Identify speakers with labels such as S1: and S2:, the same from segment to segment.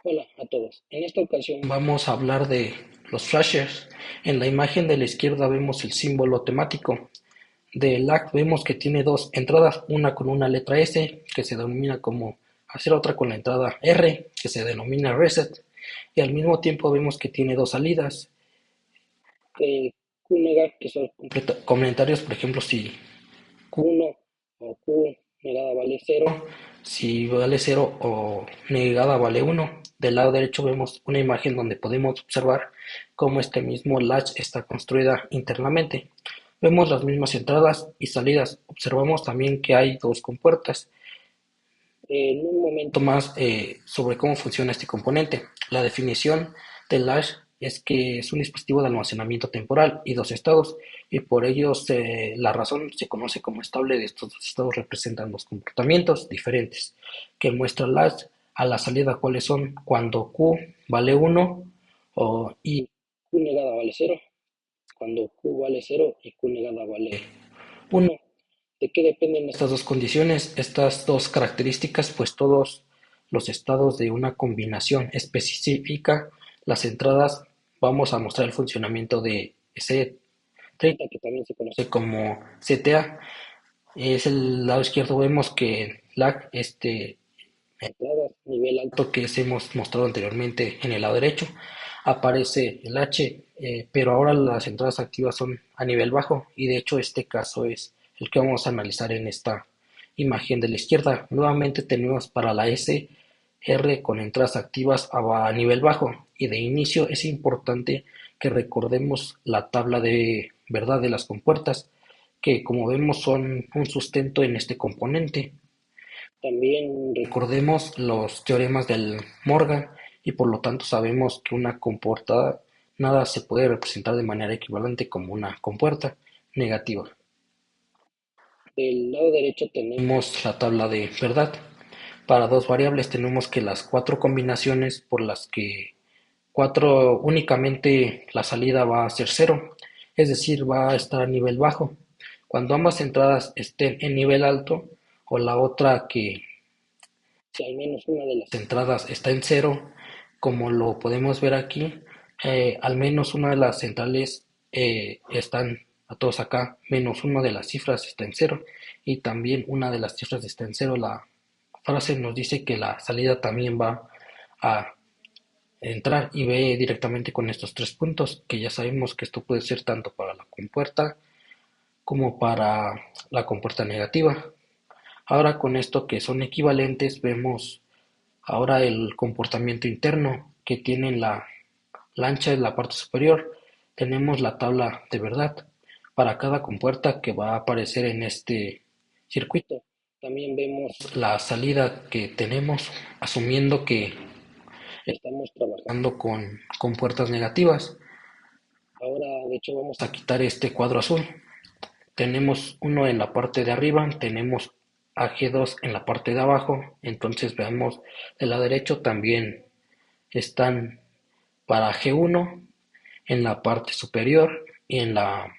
S1: Hola a todos. En esta ocasión vamos a hablar de los flashers. En la imagen de la izquierda vemos el símbolo temático. Del LAC vemos que tiene dos entradas, una con una letra S, que se denomina como hacer, otra con la entrada R, que se denomina reset. Y al mismo tiempo vemos que tiene dos salidas. Q que son comentarios, por ejemplo, si Q1 o Q negada vale cero, si vale cero o negada vale uno. Del lado derecho vemos una imagen donde podemos observar cómo este mismo latch está construida internamente. Vemos las mismas entradas y salidas. Observamos también que hay dos compuertas. En un momento más sobre cómo funciona este componente. La definición del latch es que es un dispositivo de almacenamiento temporal y dos estados, y por ello la razón se conoce como estable de estos dos estados. Representan dos comportamientos diferentes que muestra el latch a la salida, cuáles son cuando Q vale uno y Q negada vale cero, cuando Q vale cero y Q negada vale uno. ¿De qué dependen estas dos condiciones, estas dos características? Pues todos los estados de una combinación específica. Las entradas, vamos a mostrar el funcionamiento de C30, que también se conoce como CTA. Es el lado izquierdo, vemos que lag, entradas nivel alto, que hemos mostrado anteriormente. En el lado derecho aparece el H, pero ahora las entradas activas son a nivel bajo, y de hecho este caso es el que vamos a analizar en esta imagen de la izquierda. Nuevamente tenemos para la S R con entradas activas a nivel bajo, y de inicio es importante que recordemos la tabla de verdad de las compuertas, que como vemos son un sustento en este componente. También recordemos los teoremas del Morgan, y por lo tanto sabemos que una compuerta nada se puede representar de manera equivalente como una compuerta negativa. Del lado derecho tenemos la tabla de verdad. Para dos variables tenemos que las cuatro combinaciones por las que cuatro únicamente la salida va a ser cero, es decir, va a estar a nivel bajo. Cuando ambas entradas estén en nivel alto, o la otra que si al menos una de las entradas está en cero, como lo podemos ver aquí, al menos una de las centrales están a todos acá, menos una de las cifras está en cero, y también una de las cifras está en cero. La frase nos dice que la salida también va a entrar, y ve directamente con estos tres puntos, que ya sabemos que esto puede ser tanto para la compuerta como para la compuerta negativa. Ahora, con esto que son equivalentes, vemos ahora el comportamiento interno que tiene la ancha en la parte superior. Tenemos la tabla de verdad para cada compuerta que va a aparecer en este circuito. También vemos la salida que tenemos, asumiendo que estamos trabajando con compuertas negativas. Ahora, de hecho, vamos a quitar este cuadro azul. Tenemos uno en la parte de arriba, tenemos AG2 en la parte de abajo. Entonces veamos del lado derecho, también están para G1 en la parte superior, y en la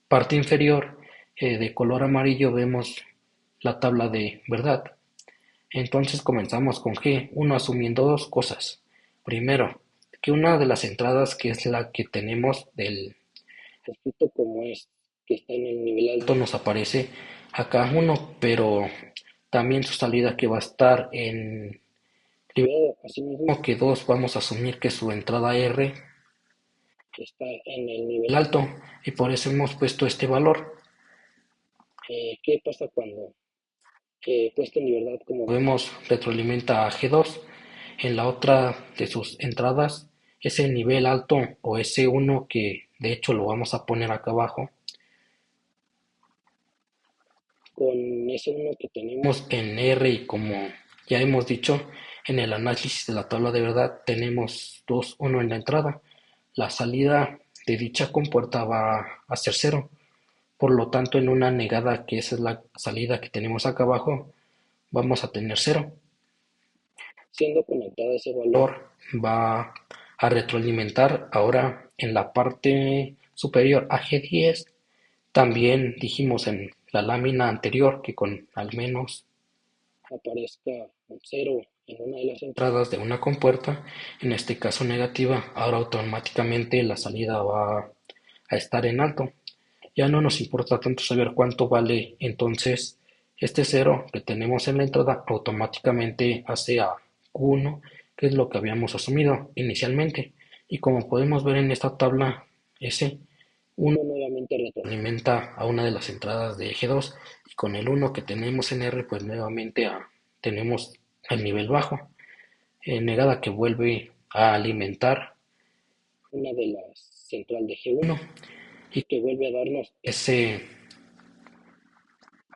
S1: parte inferior de color amarillo vemos la tabla de verdad. Entonces comenzamos con G1 asumiendo dos cosas. Primero, que una de las entradas, que es la que tenemos del escrito como es, que está en el nivel alto, nos aparece acá uno, pero también su salida, que va a estar en nivel, asimismo que dos, vamos a asumir que su entrada R está en el nivel alto, y por eso hemos puesto este valor. ¿Qué pasa cuando puesto en libertad? Como vemos, retroalimenta a G2 en la otra de sus entradas, ese nivel alto o S1, que de hecho lo vamos a poner acá abajo, con S1 que tenemos en R. Y como ya hemos dicho en el análisis de la tabla de verdad, tenemos 2, 1 en la entrada. La salida de dicha compuerta va a ser cero. Por lo tanto, en una negada, que esa es la salida que tenemos acá abajo, vamos a tener cero. Siendo conectada, ese valor va a retroalimentar ahora en la parte superior a G10. También dijimos en la lámina anterior que con al menos aparezca un cero en una de las entradas de una compuerta, en este caso negativa, ahora automáticamente la salida va a estar en alto. Ya no nos importa tanto saber cuánto vale, entonces este cero que tenemos en la entrada automáticamente hace a Q1, que es lo que habíamos asumido inicialmente. Y como podemos ver en esta tabla, ese 1 nuevamente retroalimenta a una de las entradas de eje 2 y con el 1 que tenemos en R, pues nuevamente tenemos el nivel bajo, negada que vuelve a alimentar una de las central de G1 y que vuelve a darnos ese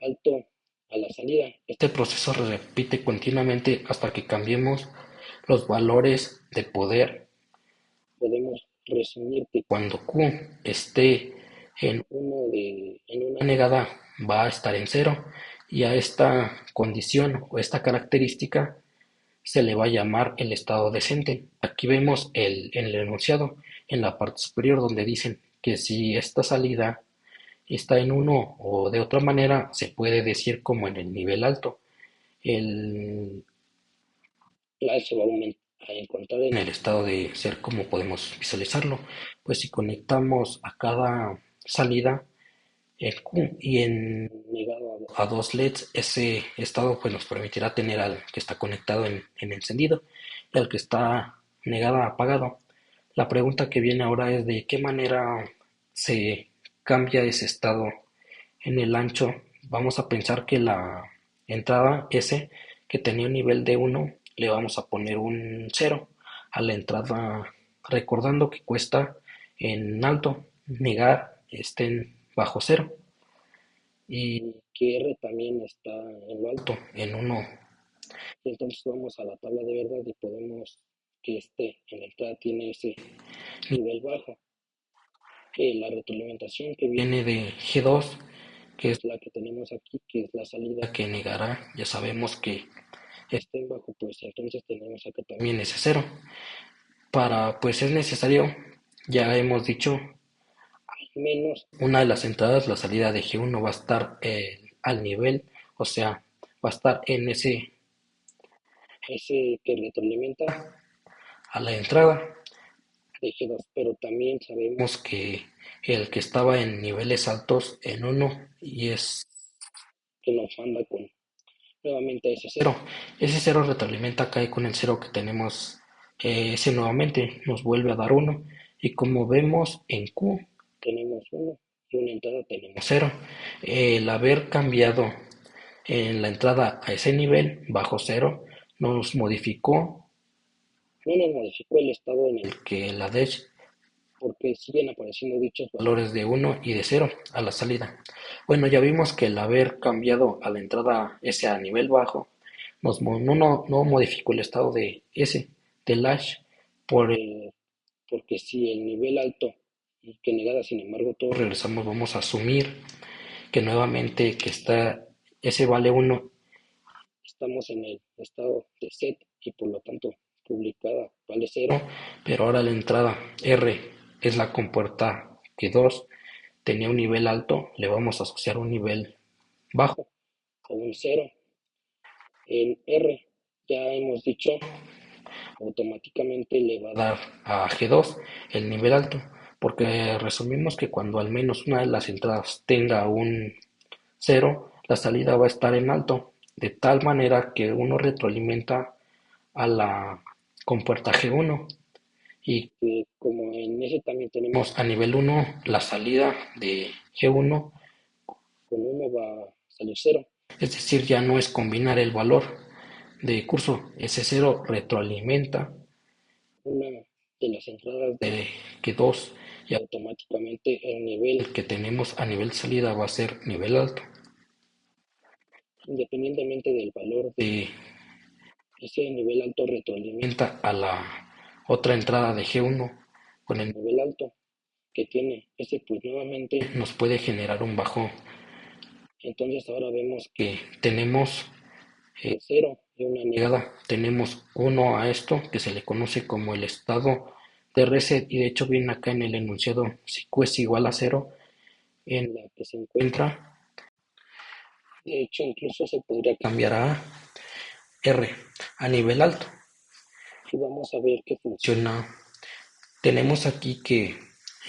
S1: alto a la salida. Este proceso se repite continuamente hasta que cambiemos los valores de poder. Podemos resumir que cuando Q esté en una negada va a estar en cero y a esta condición o esta característica se le va a llamar el estado decente. Aquí vemos en el enunciado en la parte superior donde dicen que si esta salida está en uno o de otra manera se puede decir como en el nivel alto. El, la se va a encontrar en el estado de ser como podemos visualizarlo. Pues si conectamos a cada salida en Q y en negado a dos LEDs, ese estado pues nos permitirá tener al que está conectado en encendido y al que está negado apagado. La pregunta que viene ahora es de qué manera se cambia ese estado en el ancho. Vamos a pensar que la entrada S que tenía un nivel de 1 le vamos a poner un cero a la entrada, recordando que cuesta en alto negar esté en bajo cero y que R también está en lo alto, en uno. Entonces vamos a la tabla de verdad y podemos que este en la entrada tiene ese nivel bajo. La retroalimentación que viene de G2, que es la que tenemos aquí, que es la salida que negará, ya sabemos que está en bajo, pues entonces tenemos acá también ese cero. Para, pues es necesario, ya hemos dicho, al menos una de las entradas, la salida de G1 va a estar al nivel, o sea, va a estar en ese que retroalimenta a la entrada de G2, pero también sabemos que el que estaba en niveles altos en uno y es que nos manda con nuevamente ese cero. Ese cero retroalimenta cae con el cero que tenemos, ese nuevamente nos vuelve a dar uno y como vemos en Q tenemos uno y una entrada tenemos cero. El haber cambiado en la entrada a ese nivel bajo cero nos modificó, no nos modificó el estado en el que la DESH, porque siguen apareciendo dichos valores de uno y de cero a la salida. Bueno, ya vimos que el haber cambiado a la entrada S a nivel bajo no modificó el estado de S, del hash, porque si el nivel alto y que negada, sin embargo, todos regresamos, vamos a asumir que nuevamente que está S vale uno, estamos en el estado de set y por lo tanto publicada vale cero, pero ahora la entrada R es la compuerta que 2 tenía un nivel alto, le vamos a asociar un nivel bajo o un cero. En R ya hemos dicho, automáticamente le va a dar a G2 el nivel alto, porque resumimos que cuando al menos una de las entradas tenga un cero, la salida va a estar en alto, de tal manera que uno retroalimenta a la compuerta G1 y que como en ese también tenemos a nivel 1 la salida de G1 con 1 va a salir cero. Es decir, ya no es combinar el valor de curso, ese cero retroalimenta una de las entradas de que 2 y automáticamente el nivel que tenemos a nivel salida va a ser nivel alto. Independientemente del valor de ese nivel alto retroalimenta a la otra entrada de G1 con el nivel alto que tiene ese, pues nuevamente nos puede generar un bajón. Entonces ahora vemos que tenemos cero y una negada. Tenemos uno a esto que se le conoce como el estado de reset y de hecho viene acá en el enunciado si Q es igual a cero en la que se encuentra. De hecho incluso se podría cambiar a R a nivel alto. Y vamos a ver que funciona. Tenemos aquí que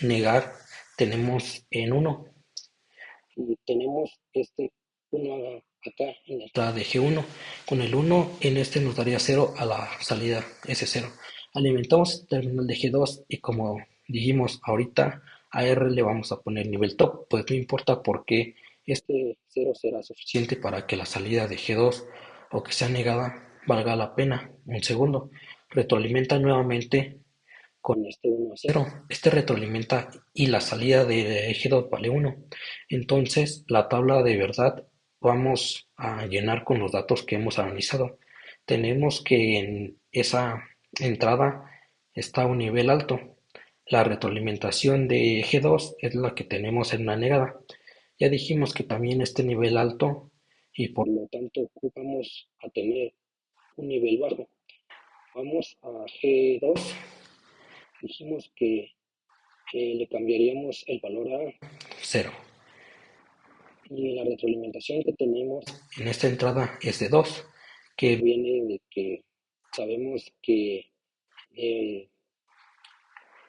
S1: negar, tenemos en 1 y tenemos este 1 acá en la entrada de G1. Con el 1 en este nos daría 0 a la salida S0. Alimentamos el terminal de G2 y como dijimos ahorita a R le vamos a poner nivel top, pues no importa porque este 0 será suficiente para que la salida de G2 o que sea negada valga la pena. Un segundo, retroalimenta nuevamente con este 1 a 0. Este retroalimenta y la salida de eje 2 vale 1. Entonces, la tabla de verdad vamos a llenar con los datos que hemos analizado. Tenemos que en esa entrada está un nivel alto. La retroalimentación de eje 2 es la que tenemos en la negada. Ya dijimos que también este nivel alto y por lo tanto vamos a tener un nivel bajo. Vamos a G2. Dijimos que le cambiaríamos el valor a 0. Y la retroalimentación que tenemos en esta entrada es de 2, que viene de que sabemos que eh,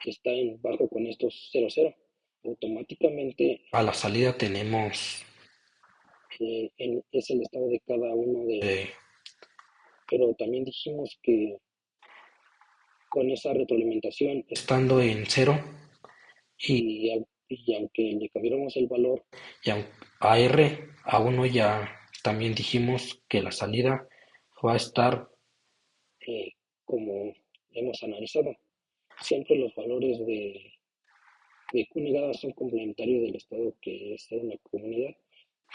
S1: está en bajo con estos 0, 0. Automáticamente a la salida tenemos es el estado de cada uno de... Pero también dijimos que con esa retroalimentación estando en 0 y, y aunque le cambiáramos el valor y a R, a 1 ya también dijimos que la salida va a estar eh, como hemos analizado. Siempre los valores de Q negada son complementarios del estado que es una comunidad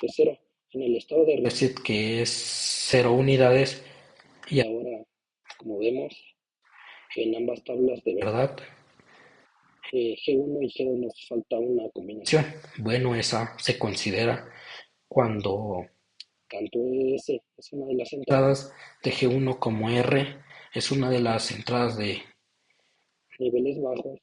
S1: de 0. En el estado de reset que es 0 unidades y ahora como vemos en ambas tablas de verdad G1 y G2 nos falta una combinación. Bueno, esa se considera cuando tanto S es una de las entradas de G1 como R es una de las entradas de niveles bajos.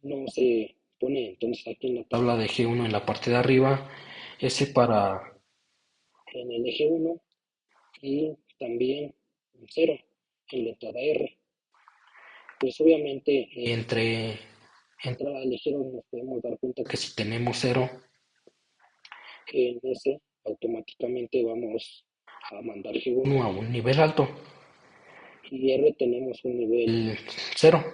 S1: No se pone entonces aquí en la tabla de G1 en la parte de arriba S para en el eje 1 y también un 0 en la entrada R. Pues obviamente entre entrada al eje 2 nos podemos dar cuenta que si tenemos 0 en S automáticamente vamos a mandar G1 a un nivel alto y R tenemos un nivel 0.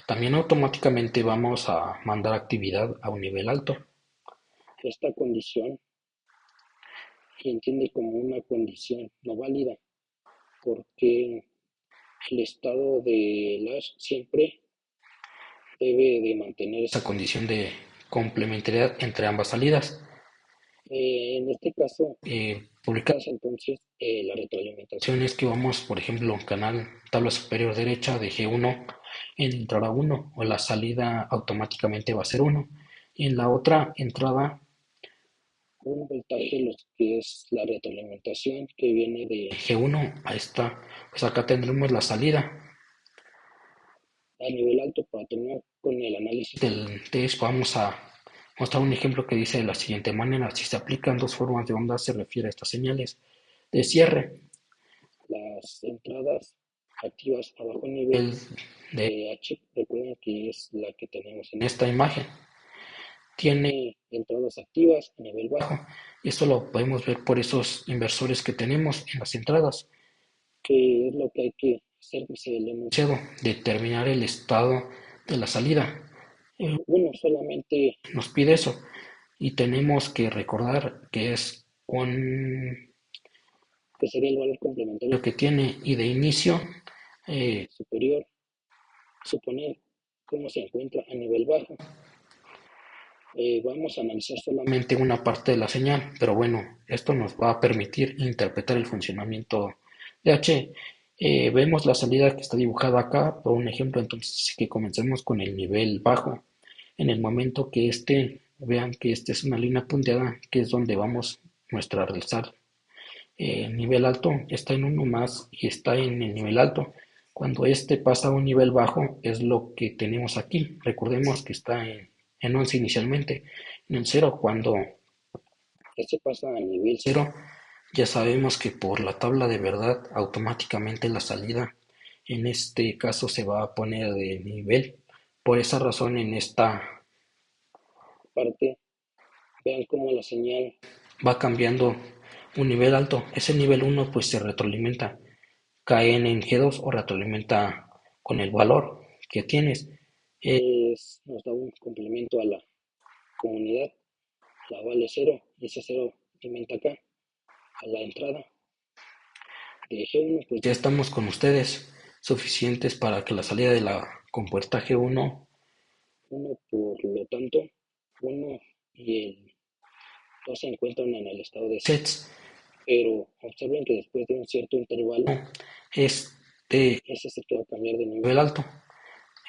S1: También automáticamente vamos a mandar actividad a un nivel alto. Esta condición se entiende como una condición no válida porque el estado de Lash siempre debe de mantener esa condición de complementariedad entre ambas salidas. En este caso, publicadas entonces la retroalimentación es que vamos, por ejemplo, canal tabla superior derecha de G1 en entrada 1 o la salida automáticamente va a ser 1 y en la otra entrada un voltaje lo que es la retroalimentación que viene de G1 a esta, pues acá tendremos la salida a nivel alto para terminar con el análisis del test. Vamos a mostrar un ejemplo que dice de la siguiente manera: si se aplican dos formas de onda se refiere a estas señales de cierre. Las entradas activas a bajo nivel de H, recuerden que es la que tenemos en esta imagen, tiene entradas activas a nivel bajo. Esto lo podemos ver por esos inversores que tenemos en las entradas, que es lo que hay que hacer, dice el enunciado, determinar el estado de la salida. Uno solamente nos pide eso y tenemos que recordar que es un que sería el valor complementario que tiene y de inicio superior, suponer cómo se encuentra a nivel bajo. Vamos a analizar solamente una parte de la señal, pero bueno, esto nos va a permitir interpretar el funcionamiento de H. Vemos la salida que está dibujada acá, por un ejemplo, entonces que comencemos con el nivel bajo. En el momento que vean que esta es una línea punteada, que es donde vamos nuestra realizar nivel alto, está en uno más y está en el nivel alto. Cuando este pasa a un nivel bajo es lo que tenemos aquí. Recordemos que está en 11 inicialmente, en el 0. Cuando este pasa a nivel 0, Ya sabemos que por la tabla de verdad automáticamente la salida en este caso se va a poner de nivel. Por esa razón en esta parte vean cómo la señal va cambiando un nivel alto. Ese nivel uno pues se retroalimenta, cae en G2 o retroalimenta con el valor que tienes. Nos da un complemento a la comunidad, la vale cero y ese cero alimenta acá a la entrada de G1. Pues ya estamos con ustedes suficientes para que la salida de la compuerta G1, por lo tanto, 1 y el 2 se encuentran en el estado de sets, pero observen que después de un cierto intervalo, ese es el que va a cambiar de nivel alto.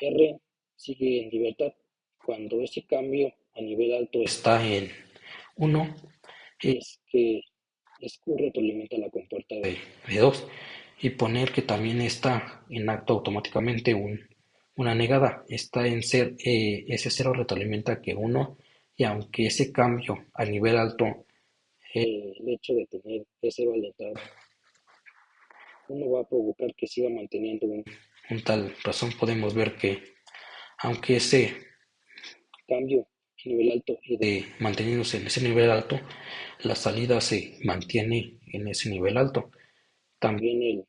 S1: R sigue en libertad. Cuando ese cambio a nivel alto está en 1, es que Sq retroalimenta la compuerta de 2 y poner que también está en acto automáticamente una negada. Está en ser, ese 0 retroalimenta que 1 y aunque ese cambio a nivel alto, el hecho de tener ese valentado, uno va a provocar que siga manteniendo un tal razón. Podemos ver que aunque ese cambio a nivel alto y de manteniéndose en ese nivel alto, la salida se mantiene en ese nivel alto. También el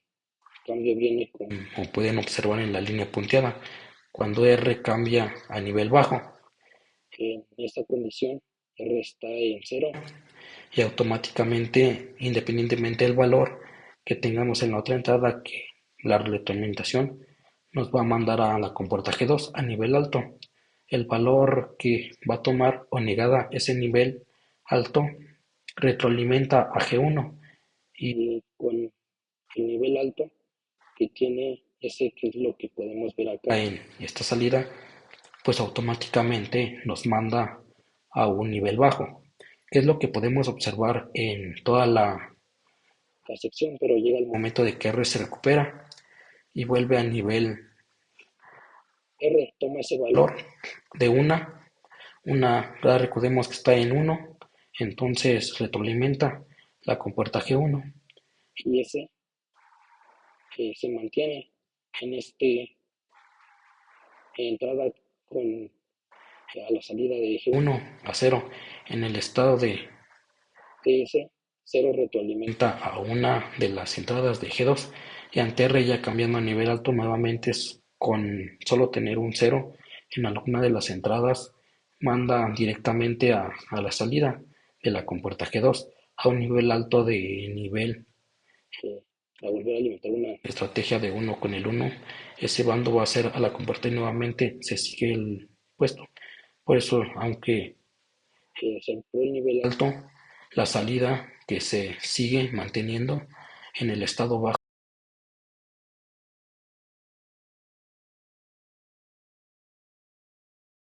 S1: cambio viene como pueden observar en la línea punteada, cuando R cambia a nivel bajo. En esta condición R está en cero y automáticamente, independientemente del valor que tengamos en la otra entrada, que la retroalimentación nos va a mandar a la compuerta G2 a nivel alto. El valor que va a tomar o negada ese nivel alto retroalimenta a G1 y con el nivel alto que tiene ese, que es lo que podemos ver acá en esta salida, pues automáticamente nos manda a un nivel bajo, que es lo que podemos observar en toda la sección, pero llega el momento de que R se recupera y vuelve al nivel. R toma ese valor de ahora recordemos que está en 1, entonces retroalimenta la compuerta G1 y ese se mantiene en este entrada con a la salida de G1 a 0 en el estado de TS. 0 retroalimenta a una de las entradas de G2 y ante R ya cambiando a nivel alto nuevamente con solo tener un 0 en alguna de las entradas manda directamente a la salida de la compuerta G2 a un nivel alto de nivel, a volver a alimentar una estrategia de 1 con el 1. Ese bando va a ser a la compuerta y nuevamente se sigue el puesto. Por eso, aunque se amplió el nivel alto, la salida que se sigue manteniendo en el estado bajo